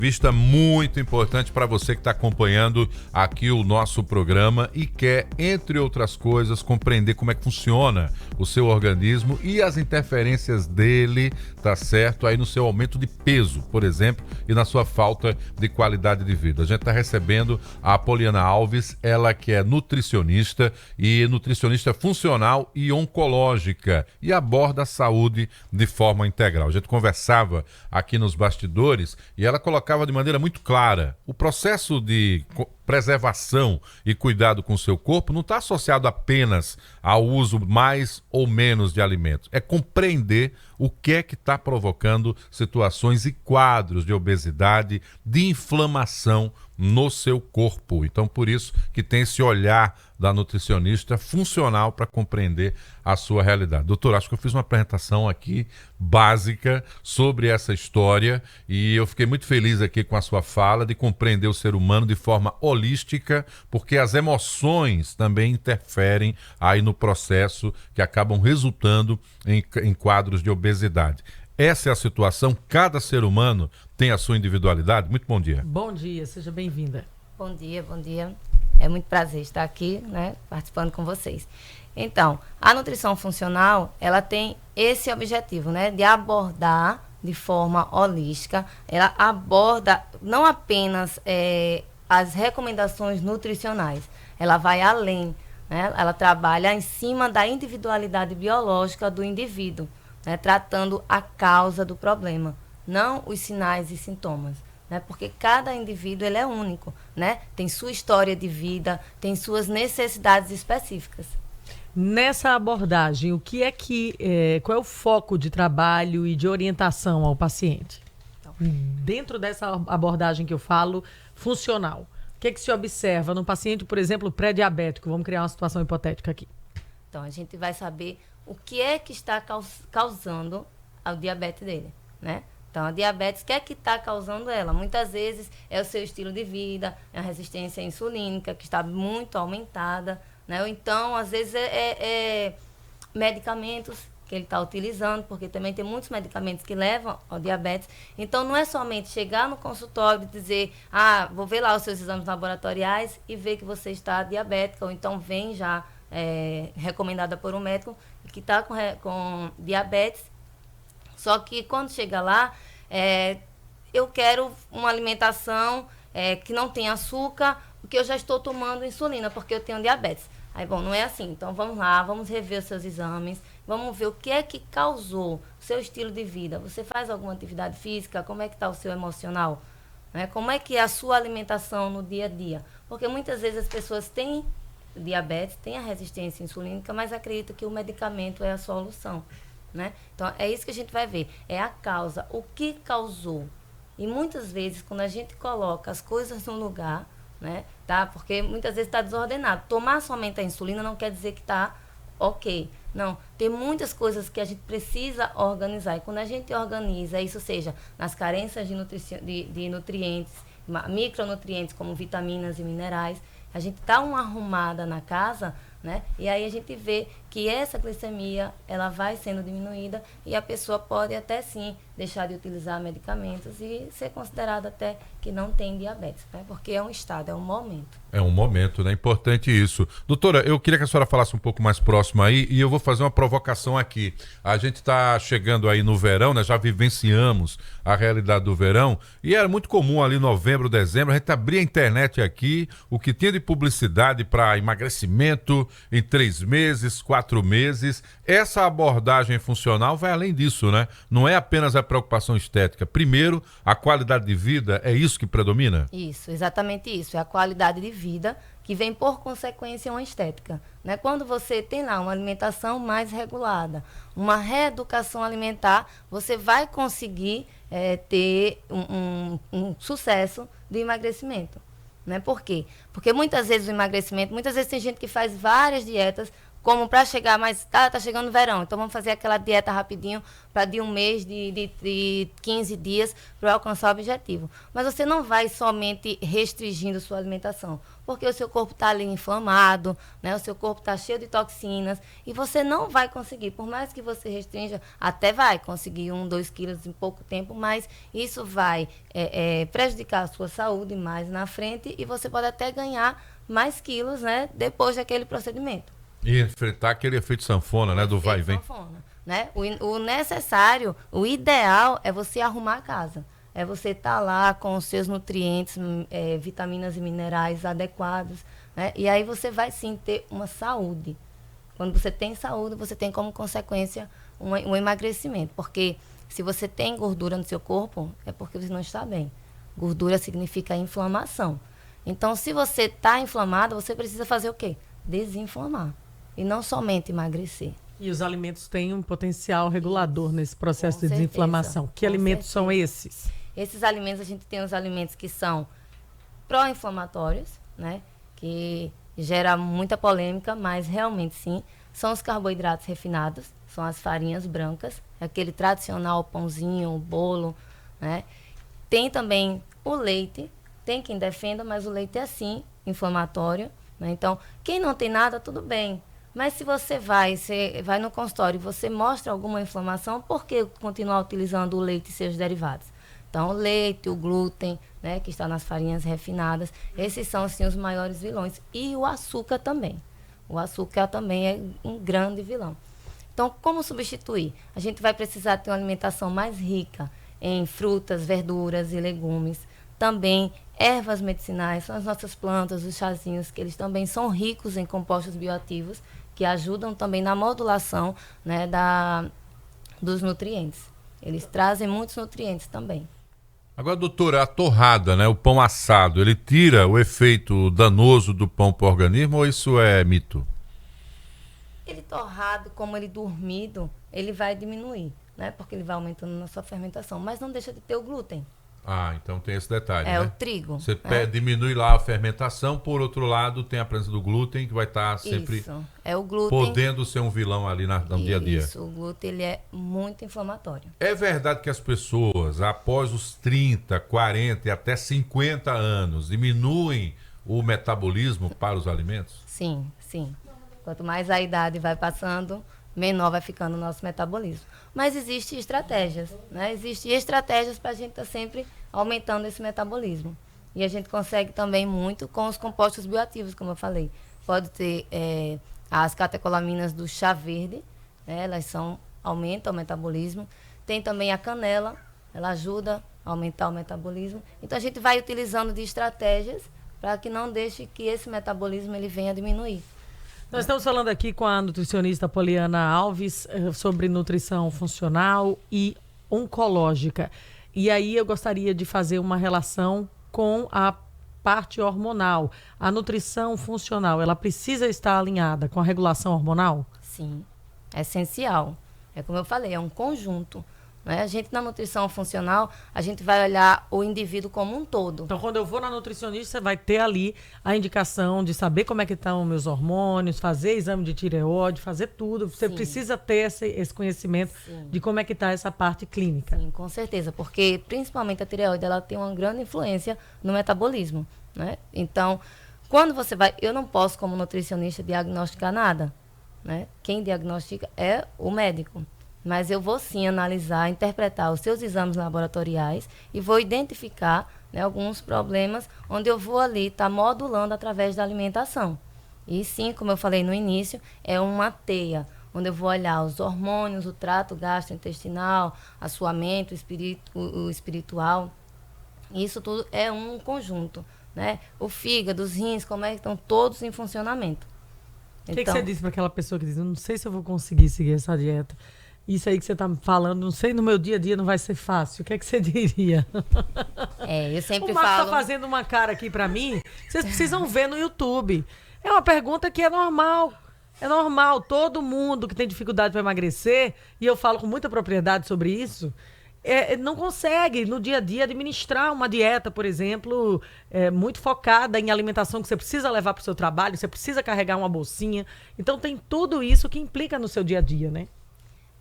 Vista muito importante para você que está acompanhando aqui o nosso programa e quer, entre outras coisas, compreender como é que funciona o seu organismo e as interferências dele, tá certo? Aí no seu aumento de peso, por exemplo, e na sua falta de qualidade de vida. A gente está recebendo a Apoliana Alves, ela que é nutricionista e nutricionista funcional e oncológica e aborda a saúde de forma integral. A gente conversava aqui nos bastidores e ela colocava de maneira muito clara: o processo de preservação e cuidado com o seu corpo não está associado apenas ao uso mais ou menos de alimentos. É compreender o que é que está provocando situações e quadros de obesidade, de inflamação no seu corpo. Então, por isso que tem esse olhar da nutricionista funcional para compreender a sua realidade. Doutor, acho que eu fiz uma apresentação aqui básica sobre essa história e eu fiquei muito feliz aqui com a sua fala de compreender o ser humano de forma holística, porque as emoções também interferem aí no processo que acabam resultando em quadros de obesidade. Essa é a situação, cada ser humano tem a sua individualidade. Muito bom dia. Bom dia, seja bem-vinda. Bom dia, bom dia. É muito prazer estar aqui, né, participando com vocês. Então, a nutrição funcional, ela tem esse objetivo, né, de abordar de forma holística. Ela aborda não apenas as recomendações nutricionais, ela vai além, né, ela trabalha em cima da individualidade biológica do indivíduo, né, tratando a causa do problema, não os sinais e sintomas. Né, porque cada indivíduo ele é único, né? Tem sua história de vida, tem suas necessidades específicas. Nessa abordagem, qual é o foco de trabalho e de orientação ao paciente? Então, dentro dessa abordagem que eu falo, funcional, o que é que se observa no paciente, por exemplo, pré-diabético? Vamos criar uma situação hipotética aqui. Então, a gente vai saber o que é que está causando o diabetes dele, né? Então, a diabetes, o que é que está causando ela? Muitas vezes é o seu estilo de vida, é a resistência insulínica, que está muito aumentada, né? Ou então, às vezes, medicamentos que ele está utilizando, porque também tem muitos medicamentos que levam ao diabetes. Então, não é somente chegar no consultório e dizer, vou ver lá os seus exames laboratoriais e ver que você está diabética, ou então vem já recomendada por um médico que está com diabetes. Só que quando chega lá, eu quero uma alimentação que não tenha açúcar, porque eu já estou tomando insulina, porque eu tenho diabetes. Aí, bom, não é assim. Então, vamos lá, vamos rever os seus exames, vamos ver o que é que causou o seu estilo de vida. Você faz alguma atividade física? Como é que está o seu emocional? Né? Como é que é a sua alimentação no dia a dia? Porque muitas vezes as pessoas têm diabetes, têm a resistência insulínica, mas acreditam que o medicamento é a solução. Né? Então, é isso que a gente vai ver. É a causa, o que causou. E muitas vezes, quando a gente coloca as coisas no lugar, né, tá? Porque muitas vezes está desordenado. Tomar somente a insulina não quer dizer que está ok. Não, tem muitas coisas que a gente precisa organizar. E quando a gente organiza isso, seja nas carências de nutrientes, micronutrientes como vitaminas e minerais, a gente dá uma arrumada na casa, né? E aí a gente vê que essa glicemia ela vai sendo diminuída e a pessoa pode até sim deixar de utilizar medicamentos e ser considerada até que não tem diabetes, né? Porque é um estado, é um momento. É um momento, né? Importante isso. Doutora, eu queria que a senhora falasse um pouco mais próximo aí e eu vou fazer uma provocação aqui. A gente está chegando aí no verão, né? Já vivenciamos a realidade do verão e era muito comum ali novembro, dezembro, a gente abria a internet aqui, o que tinha de publicidade para emagrecimento em 3 meses, 4 meses. Essa abordagem funcional vai além disso, né? Não é apenas a preocupação estética. Primeiro, a qualidade de vida, é isso que predomina? Isso, exatamente isso. É a qualidade de vida que vem por consequência uma estética. Né? Quando você tem lá uma alimentação mais regulada, uma reeducação alimentar, você vai conseguir ter um sucesso de emagrecimento. Né? Por quê? Porque muitas vezes o emagrecimento, muitas vezes tem gente que faz várias dietas como para chegar, mas tá chegando o verão, então vamos fazer aquela dieta rapidinho para de um mês, de 15 dias para alcançar o objetivo. Mas você não vai somente restringindo sua alimentação, porque o seu corpo está ali inflamado, né? O seu corpo está cheio de toxinas e você não vai conseguir, por mais que você restrinja, até vai conseguir 2 quilos em pouco tempo, mas isso vai prejudicar a sua saúde mais na frente e você pode até ganhar mais quilos, né? Depois daquele procedimento. E enfrentar aquele efeito sanfona, né? Do vai e vem. Sanfona, né? O necessário, o ideal é você arrumar a casa. É você estar lá com os seus nutrientes, vitaminas e minerais adequados, né? E aí você vai sim ter uma saúde. Quando você tem saúde, você tem como consequência um emagrecimento. Porque se você tem gordura no seu corpo, é porque você não está bem. Gordura significa inflamação. Então, se você está inflamado, você precisa fazer o quê? Desinflamar. E não somente emagrecer. E os alimentos têm um potencial regulador nesse processo Com de certeza, desinflamação. Que com alimentos certeza. são esses? Esses alimentos, a gente tem os alimentos que são pró-inflamatórios, né? Que gera muita polêmica, mas realmente sim. São os carboidratos refinados, são as farinhas brancas, aquele tradicional pãozinho, bolo, né? Tem também o leite, tem quem defenda, mas o leite é sim inflamatório, né? Então, quem não tem nada, tudo bem. Mas se você vai no consultório e você mostra alguma inflamação, por que continuar utilizando o leite e seus derivados? Então, o leite, o glúten, né, que está nas farinhas refinadas, esses são, assim, os maiores vilões. E o açúcar também. O açúcar também é um grande vilão. Então, como substituir? A gente vai precisar ter uma alimentação mais rica em frutas, verduras e legumes. Também ervas medicinais, são as nossas plantas, os chazinhos, que eles também são ricos em compostos bioativos, que ajudam também na modulação, né, dos nutrientes. Eles trazem muitos nutrientes também. Agora, doutora, a torrada, né, o pão assado, ele tira o efeito danoso do pão para o organismo ou isso é mito? Ele torrado, como ele dormido, ele vai diminuir, né, porque ele vai aumentando na sua fermentação, mas não deixa de ter o glúten. Ah, então tem esse detalhe, É né? o trigo. Você né? diminui lá a fermentação, por outro lado tem a presença do glúten, que vai estar sempre Isso, é o glúten. podendo ser um vilão ali no dia a dia. Isso, o glúten ele é muito inflamatório. É verdade que as pessoas, após os 30, 40 e até 50 anos, diminuem o metabolismo para os alimentos? Sim, sim. Quanto mais a idade vai passando, menor vai ficando o nosso metabolismo. Mas existem estratégias, né? Existem estratégias para a gente estar sempre aumentando esse metabolismo. E a gente consegue também muito com os compostos bioativos, como eu falei. Pode ter as catecolaminas do chá verde, né? Elas aumentam o metabolismo. Tem também a canela, ela ajuda a aumentar o metabolismo. Então a gente vai utilizando de estratégias para que não deixe que esse metabolismo ele venha a diminuir. Nós estamos falando aqui com a nutricionista Poliana Alves sobre nutrição funcional e oncológica. E aí eu gostaria de fazer uma relação com a parte hormonal. A nutrição funcional, ela precisa estar alinhada com a regulação hormonal? Sim, é essencial. É como eu falei, é um conjunto. Né? A gente, na nutrição funcional, a gente vai olhar o indivíduo como um todo. Então, quando eu vou na nutricionista, você vai ter ali a indicação de saber como é que estão meus hormônios, fazer exame de tireoide, fazer tudo. Você Sim. precisa ter esse conhecimento Sim. de como é que está essa parte clínica. Sim, com certeza, porque principalmente a tireoide, ela tem uma grande influência no metabolismo, né? Então, quando você vai... Eu não posso, como nutricionista, diagnosticar nada, né? Quem diagnostica é o médico. Mas eu vou sim analisar, interpretar os seus exames laboratoriais e vou identificar, né, alguns problemas onde eu vou ali estar modulando através da alimentação. E sim, como eu falei no início, é uma teia, onde eu vou olhar os hormônios, o trato gastrointestinal, a sua mente, o espiritual. Isso tudo é um conjunto, né? O fígado, os rins, como é que estão todos em funcionamento. O que você disse para aquela pessoa que diz, não sei se eu vou conseguir seguir essa dieta? Isso aí que você está me falando, não sei, no meu dia a dia não vai ser fácil. O que é que você diria? Eu sempre o Marcos falo... está fazendo uma cara aqui para mim. Vocês precisam ver no YouTube. É uma pergunta que é normal. É normal. Todo mundo que tem dificuldade para emagrecer, e eu falo com muita propriedade sobre isso, não consegue, no dia a dia, administrar uma dieta, por exemplo, muito focada em alimentação que você precisa levar para o seu trabalho, você precisa carregar uma bolsinha. Então, tem tudo isso que implica no seu dia a dia, né?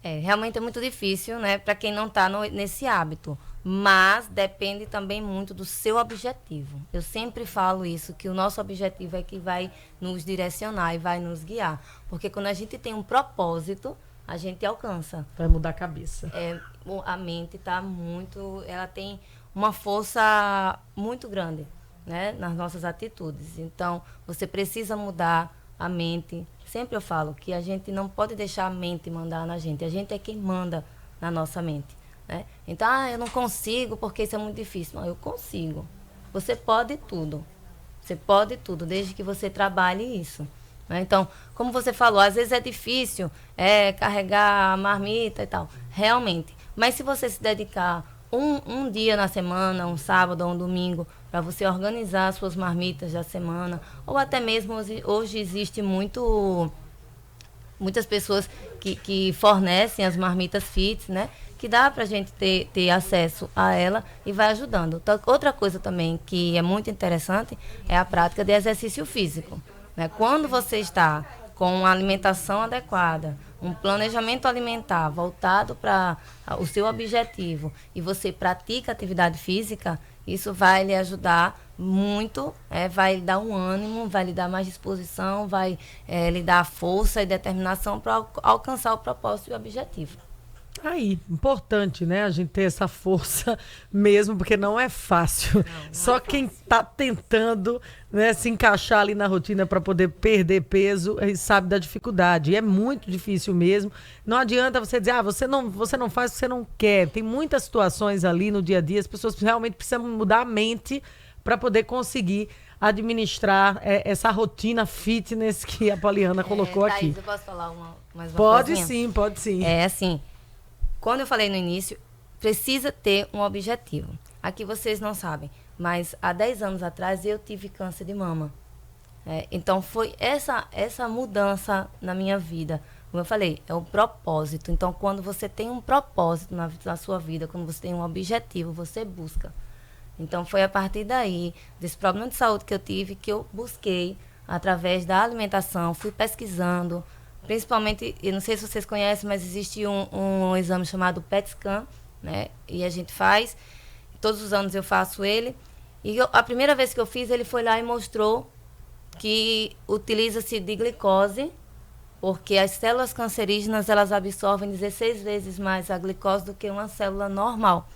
Realmente é muito difícil, né, para quem não está nesse hábito. Mas depende também muito do seu objetivo. Eu sempre falo isso, que o nosso objetivo é que vai nos direcionar e vai nos guiar. Porque quando a gente tem um propósito, a gente alcança. Vai mudar a cabeça. A mente ela tem uma força muito grande, né, nas nossas atitudes. Então, você precisa mudar a mente. Sempre eu falo que a gente não pode deixar a mente mandar na gente. A gente é quem manda na nossa mente, né? Então, eu não consigo porque isso é muito difícil. Não, eu consigo. Você pode tudo. Você pode tudo, desde que você trabalhe isso. Então, como você falou, às vezes é difícil carregar a marmita e tal. Realmente. Mas se você se dedicar um dia na semana, um sábado ou um domingo, para você organizar as suas marmitas da semana, ou até mesmo hoje existe muitas pessoas que fornecem as marmitas fits, né? Que dá para a gente ter acesso a ela e vai ajudando. Então, outra coisa também que é muito interessante é a prática de exercício físico. Né? Quando você está com uma alimentação adequada, um planejamento alimentar voltado para o seu objetivo e você pratica atividade física, isso vai lhe ajudar muito, vai lhe dar um ânimo, vai lhe dar mais disposição, vai lhe dar força e determinação para alcançar o propósito e o objetivo. Aí, importante, né? A gente ter essa força mesmo, porque não é fácil. Só quem está tentando, né, se encaixar ali na rotina para poder perder peso sabe da dificuldade. E é muito difícil mesmo. Não adianta você dizer, você não faz porque você não quer. Tem muitas situações ali no dia a dia, as pessoas realmente precisam mudar a mente para poder conseguir administrar essa rotina fitness que a Poliana colocou Thaís, aqui. Eu posso falar mais uma Pode coisinha? sim, pode sim. Assim, quando eu falei no início, precisa ter um objetivo. Aqui vocês não sabem, mas há 10 anos atrás eu tive câncer de mama. Então foi essa mudança na minha vida. Como eu falei, é o propósito. Então, quando você tem um propósito na sua vida, quando você tem um objetivo, você busca. Então, foi a partir daí, desse problema de saúde que eu tive, que eu busquei, através da alimentação, fui pesquisando. Principalmente, eu não sei se vocês conhecem, mas existe um exame chamado PET scan, né? E a gente faz, todos os anos eu faço ele. E a primeira vez que eu fiz, ele foi lá e mostrou que utiliza-se de glicose, porque as células cancerígenas, elas absorvem 16 vezes mais a glicose do que uma célula normal,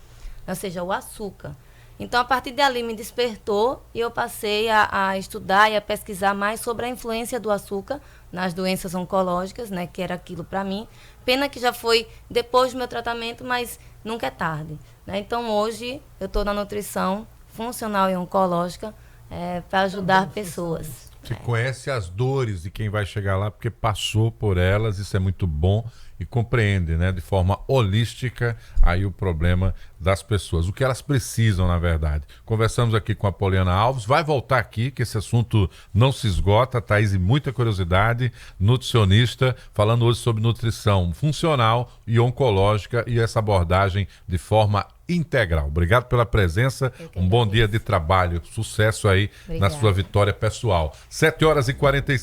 ou seja, o açúcar. Então, a partir dali me despertou e eu passei a estudar e a pesquisar mais sobre a influência do açúcar nas doenças oncológicas, né, que era aquilo para mim. Pena que já foi depois do meu tratamento, mas nunca é tarde, né? Então, hoje, eu estou na nutrição funcional e oncológica para ajudar pessoas. Você conhece as dores de quem vai chegar lá, porque passou por elas, isso é muito bom, e compreende, né, de forma holística aí o problema das pessoas, o que elas precisam, na verdade. Conversamos aqui com a Poliana Alves, vai voltar aqui, que esse assunto não se esgota. Thaís, muita curiosidade, nutricionista, falando hoje sobre nutrição funcional e oncológica e essa abordagem de forma integral. Obrigado pela presença, um bom dia de trabalho, sucesso aí. Obrigada. Na sua vitória pessoal. 7h46.